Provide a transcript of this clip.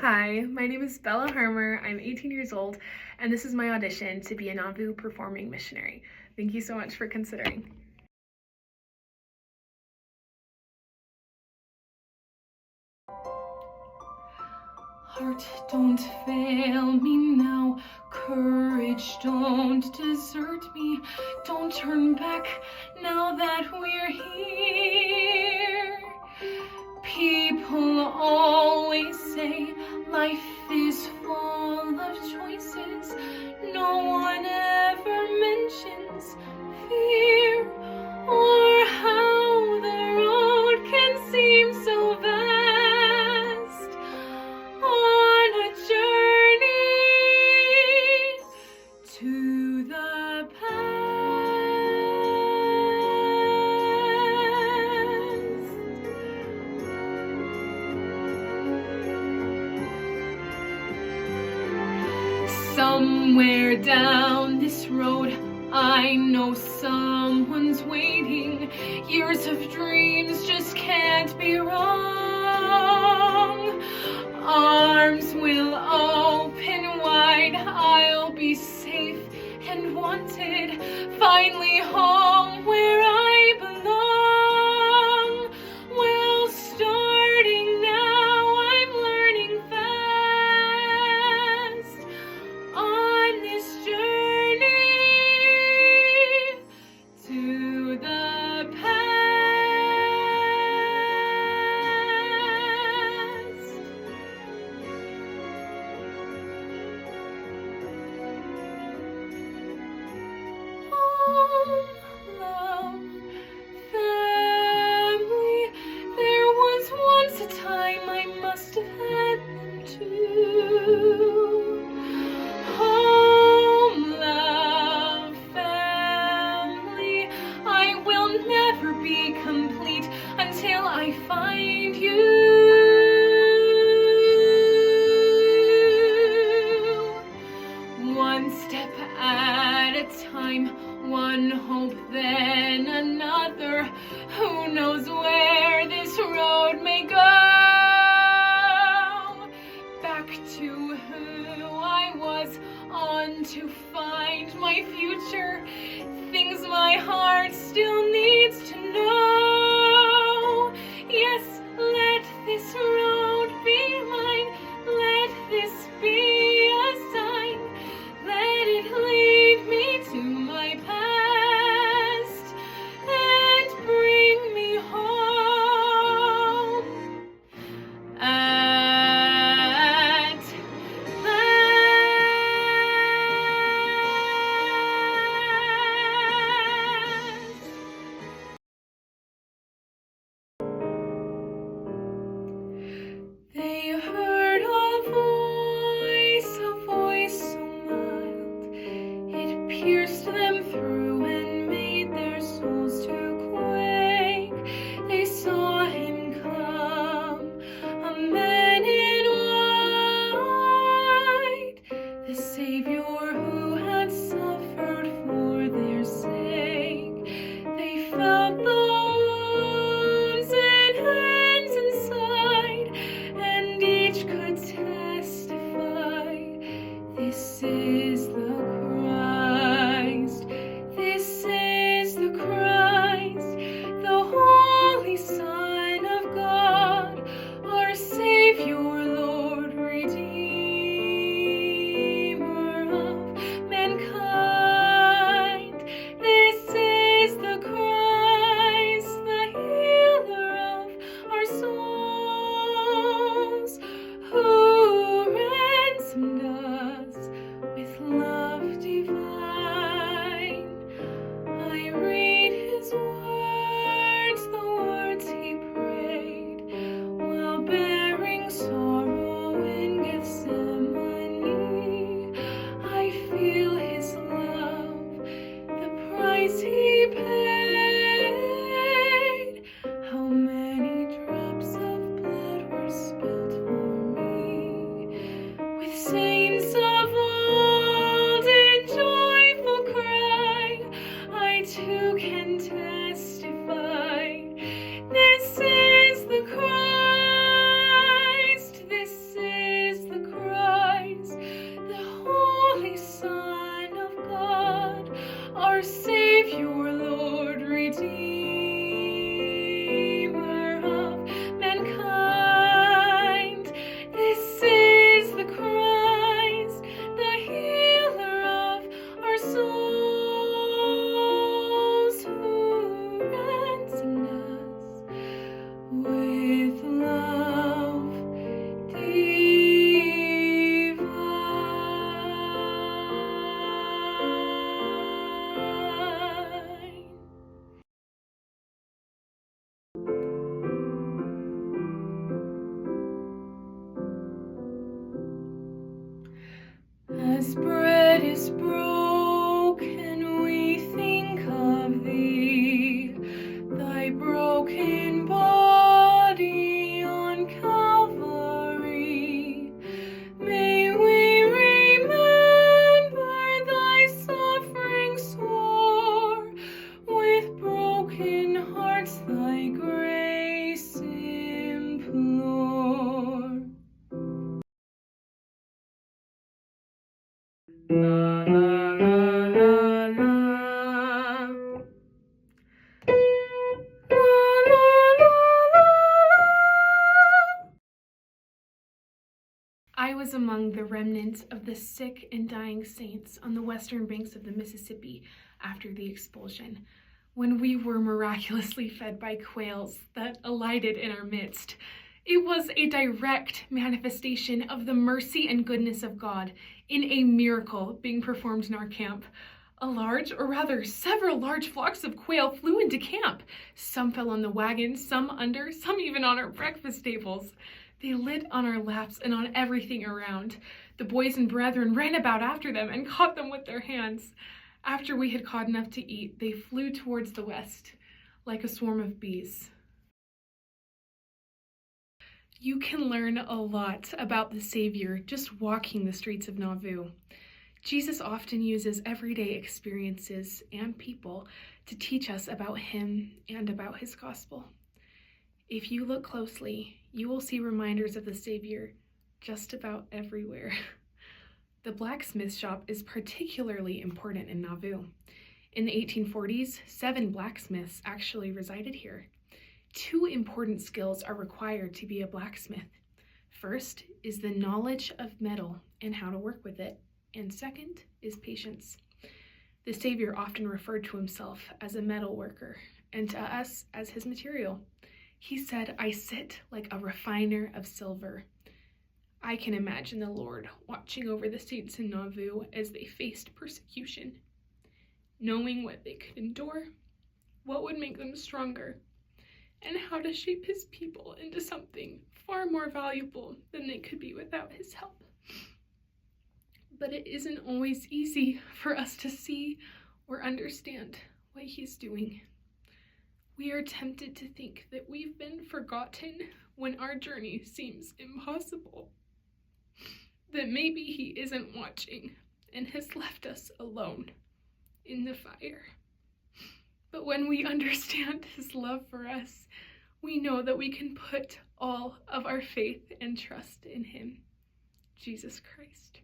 Hi, my name is Bella Harmer. I'm 18 years old, and this is my audition to be a Nauvoo Performing Missionary. Thank you so much for considering. Heart, don't fail me now. Courage, don't desert me. Don't turn back now that we're here. People always say life is full of choices. No one ever mentions fear or how the road can seem so vast on a journey to the past. Somewhere down this road, I know someone's waiting. Years of dreams just can't be wrong. Arms will open wide, I'll be safe and wanted, finally home where I belong. Well, starting now, I'm learning fast on this journey to the past. Home, love, family. There was once a time I must have had them too. Home, love, family. I will never be complete until I find you. One step at a time, one hope then another. Who knows where this road may go? Back to who I was, on to find my future. Things my heart still needs to know. Yes, let this road be mine. Let this be a sign. Let it lead me to my past and bring me home at last. As bread is broken, we think of thee, thy broken body on Calvary. May we remember thy suffering sore, with broken hearts thy grace implore. La la la la la. La la la la. I was among the remnant of the sick and dying saints on the western banks of the Mississippi after the expulsion, when we were miraculously fed by quails that alighted in our midst. It was a direct manifestation of the mercy and goodness of God in a miracle being performed in our camp. A large, or rather several large flocks of quail flew into camp. Some fell on the wagon, some under, some even on our breakfast tables. They lit on our laps and on everything around. The boys and brethren ran about after them and caught them with their hands. After we had caught enough to eat, they flew towards the west, like a swarm of bees. You can learn a lot about the Savior just walking the streets of Nauvoo. Jesus often uses everyday experiences and people to teach us about him and about his gospel. If you look closely, you will see reminders of the Savior just about everywhere. The blacksmith shop is particularly important in Nauvoo. In the 1840s, 7 blacksmiths actually resided here. 2 important skills are required to be a blacksmith. First is the knowledge of metal and how to work with it, and second is patience. The Savior often referred to himself as a metal worker, and to us as his material. He said, "I sit like a refiner of silver." I can imagine the Lord watching over the saints in Nauvoo as they faced persecution, knowing what they could endure, what would make them stronger, and how to shape his people into something far more valuable than they could be without his help. But it isn't always easy for us to see or understand what he's doing. We are tempted to think that we've been forgotten when our journey seems impossible, that maybe he isn't watching and has left us alone in the fire. But when we understand his love for us, we know that we can put all of our faith and trust in him, Jesus Christ.